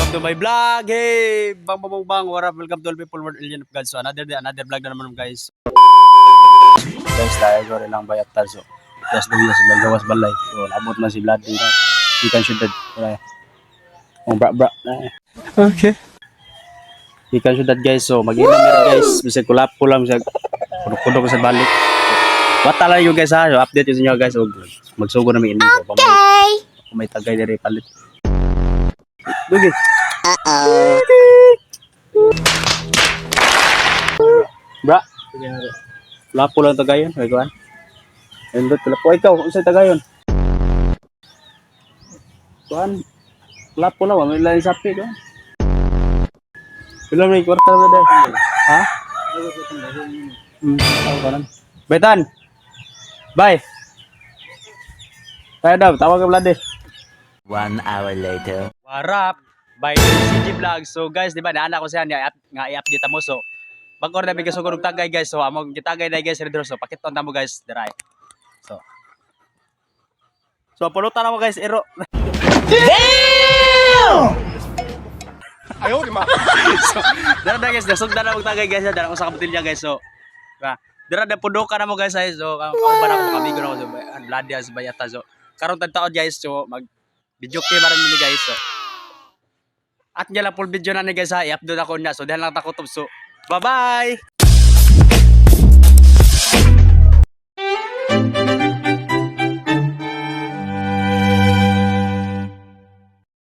Welcome to my vlog. Hey, bang bang bang. What up? Welcome to all people world alien of God. So another day, another vlog na naman guys. Guys, tayo ko rin lang bayat tayo. Just do this sa gawas balay. So abot man si Vlad dito. Ikan syudad. Bra bra. Okay. Ikan syudad guys. So mag-inom meron guys. Bisag kulap ko lang siya. Kuno ko sa balik. Wata lang yung guys ha. So, update yun sa inyo guys. So, magsugo na may ini ko. Okay. May tagay na rin palit. Dugi. Bra. Lapo lang tagayon. Ay kuan. Endot lapo ikaw unsa tagayon? Kuan. Lapo lang may lain sapi do. Pila may kwarta na dai. Ha? Kanan. Betan. Bye. Kaya daw tawag ka Vlad. 1 hour later. Warap by CG Vlog. So guys, di ba naana ko siya nga i-update mo so bagor na bigay sugod og tagay guys. So among gitagay na guys dito so pakiton ta mo guys diray. So pulutan na mo guys iro. Damn! Ayaw di ma. So dara na guys, nasugdan na mo tagay guys, dara ko sa kabutilya guys. So dara na pudukan na mo guys. So ako ba na ko kamigo na ko so Vladia sa bayata. So karon tagtaod guys so mag video kay maram ni guys so. At niya lang full video na ni guys ha, i-upload ako na. So dahil lang takutob so. Bye-bye.